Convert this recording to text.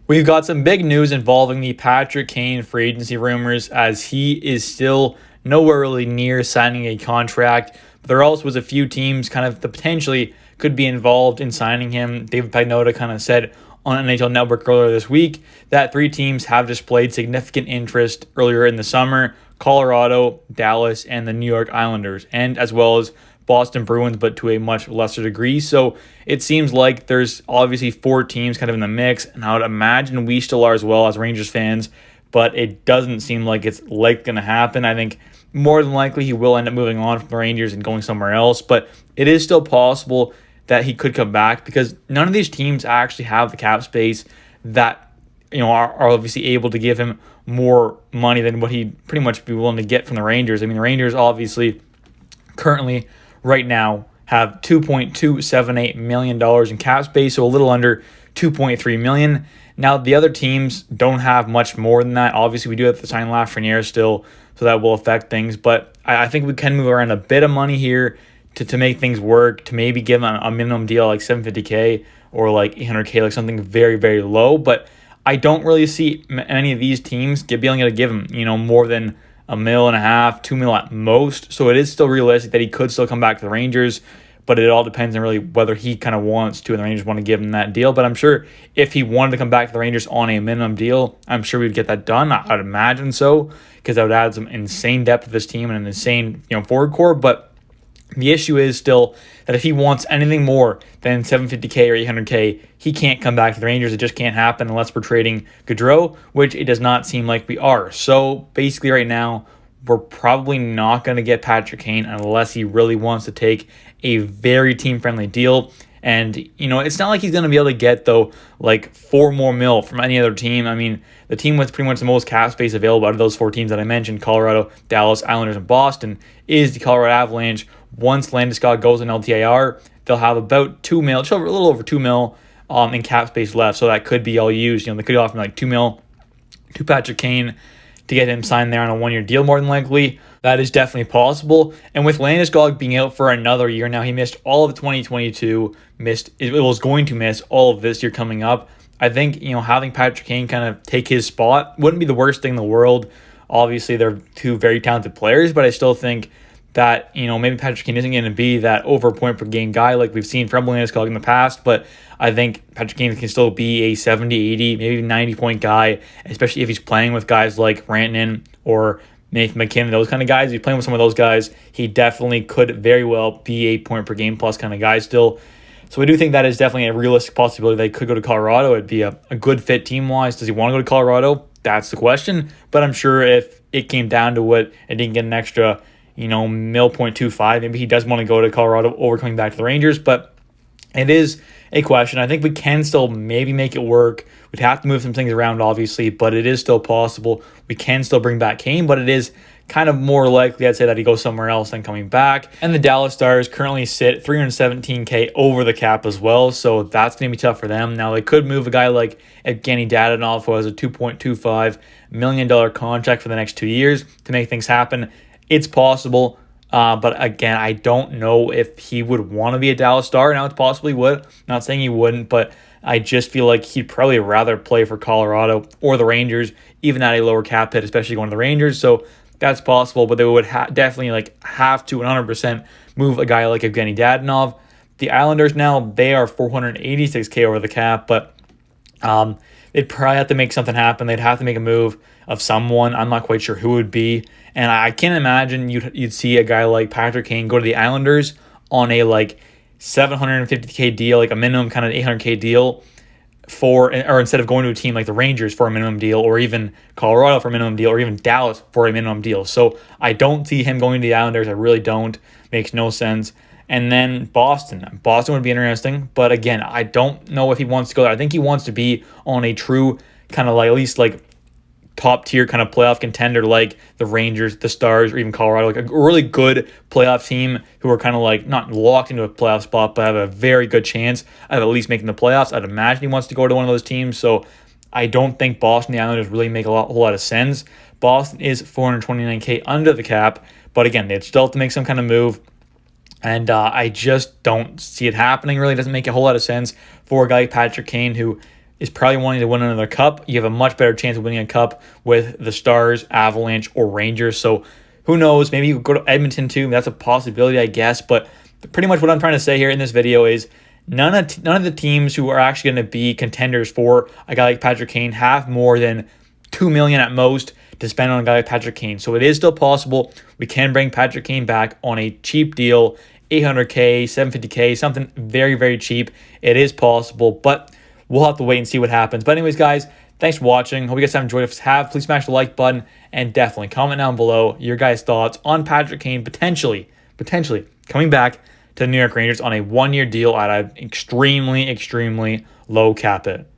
We've got some big news involving the Patrick Kane free agency rumors, as he is still nowhere really near signing a contract. But there also was a few teams kind of that potentially could be involved in signing him. David Pagnotta kind of said on NHL Network earlier this week that three teams have displayed significant interest earlier in the summer: Colorado, Dallas, and the New York Islanders, and as well as Boston Bruins, but to a much lesser degree. So it seems like there's obviously four teams kind of in the mix, and I would imagine we still are as well as Rangers fans, but it doesn't seem like it's going to happen. I think more than likely he will end up moving on from the Rangers and going somewhere else, but it is still possible that he could come back because none of these teams actually have the cap space that are obviously able to give him more money than what he'd pretty much be willing to get from the Rangers. I mean, the Rangers obviously currently right now have $2.278 million in cap space, so a little under $2.3 million. Now, the other teams don't have much more than that. Obviously, we do have to sign Lafreniere still, so that will affect things. But I think we can move around a bit of money here to make things work, to maybe give him a minimum deal like $750K or like $800K, like something very, very low. But I don't really see any of these teams being able to give him, more than $1.5 million, $2 million at most. So it is still realistic that he could still come back to the Rangers, but it all depends on really whether he kind of wants to and the Rangers want to give him that deal. But I'm sure if he wanted to come back to the Rangers on a minimum deal, I'm sure we'd get that done. I'd imagine so, because that would add some insane depth to this team and an insane forward core. But the issue is still that if he wants anything more than $750K or $800K, he can't come back to the Rangers. It just can't happen unless we're trading Gaudreau, which it does not seem like we are. So basically right now, we're probably not going to get Patrick Kane unless he really wants to take a very team-friendly deal. And, it's not like he's going to be able to get, though, like $4 more mil from any other team. I mean, the team with pretty much the most cap space available out of those four teams that I mentioned, Colorado, Dallas, Islanders, and Boston, is the Colorado Avalanche. Once Landeskog goes in LTIR, they'll have about $2 million, just a little over $2 million in cap space left. So that could be all used. They could offer like $2 million to Patrick Kane to get him signed there on a one-year deal, more than likely. That is definitely possible. And with Landeskog being out for another year now, he missed all of 2022, was going to miss all of this year coming up. I think, having Patrick Kane kind of take his spot wouldn't be the worst thing in the world. Obviously, they're two very talented players, but I still think that, maybe Patrick Kane isn't going to be that over point per game guy like we've seen from Landeskog in the past, but I think Patrick Kane can still be a 70, 80, maybe 90-point guy, especially if he's playing with guys like Rantanen or Nathan McKinnon, those kind of guys. If he's playing with some of those guys, he definitely could very well be a point per game plus kind of guy still. So I do think that is definitely a realistic possibility that he could go to Colorado. It'd be a good fit team-wise. Does he want to go to Colorado? That's the question. But I'm sure if it came down to it and didn't get an extra, $0.25, maybe he does want to go to Colorado over coming back to the Rangers. But it is a question. I think we can still maybe make it work. We'd have to move some things around, obviously, but it is still possible. We can still bring back Kane, but it is kind of more likely, I'd say, that he goes somewhere else than coming back. And the Dallas Stars currently sit $317K over the cap as well, so that's going to be tough for them. Now, they could move a guy like Evgeny Dadonov, who has a $2.25 million contract for the next 2 years to make things happen. It's possible. But again, I don't know if he would want to be a Dallas Star. Now, it's possibly would. Not saying he wouldn't, but I just feel like he'd probably rather play for Colorado or the Rangers, even at a lower cap hit, especially going to the Rangers. So that's possible, but they would definitely have to 100% move a guy like Evgeny Dadonov. The Islanders now, they are $486K over the cap, but they'd probably have to make something happen. They'd have to make a move of someone. I'm not quite sure who it would be. And I can't imagine you'd see a guy like Patrick Kane go to the Islanders on a $750K deal, like a minimum kind of $800K deal or instead of going to a team like the Rangers for a minimum deal, or even Colorado for a minimum deal, or even Dallas for a minimum deal. So I don't see him going to the Islanders. I really don't. Makes no sense. And then Boston. Boston would be interesting, but again, I don't know if he wants to go there. I think he wants to be on a true kind of at least top tier kind of playoff contender like the Rangers, the Stars, or even Colorado, like a really good playoff team who are kind of not locked into a playoff spot, but have a very good chance of at least making the playoffs. I'd imagine he wants to go to one of those teams. So I don't think Boston, the Islanders really make a whole lot of sense. Boston is $429K under the cap, but again, they'd still have to make some kind of move. And I just don't see it happening. Really doesn't make a whole lot of sense for a guy like Patrick Kane, who is probably wanting to win another cup. You have a much better chance of winning a cup with the Stars, Avalanche, or Rangers. So who knows? Maybe you go to Edmonton too. That's a possibility, I guess. But pretty much what I'm trying to say here in this video is none of the teams who are actually going to be contenders for a guy like Patrick Kane have more than $2 million at most to spend on a guy like Patrick Kane. So it is still possible. We can bring Patrick Kane back on a cheap deal, $800K, $750K, something very, very cheap. It is possible, but we'll have to wait and see what happens. But anyways, guys, thanks for watching. Hope you guys have enjoyed. If you have, please smash the like button and definitely comment down below your guys' thoughts on Patrick Kane potentially coming back to the New York Rangers on a one-year deal at an extremely, extremely low cap hit.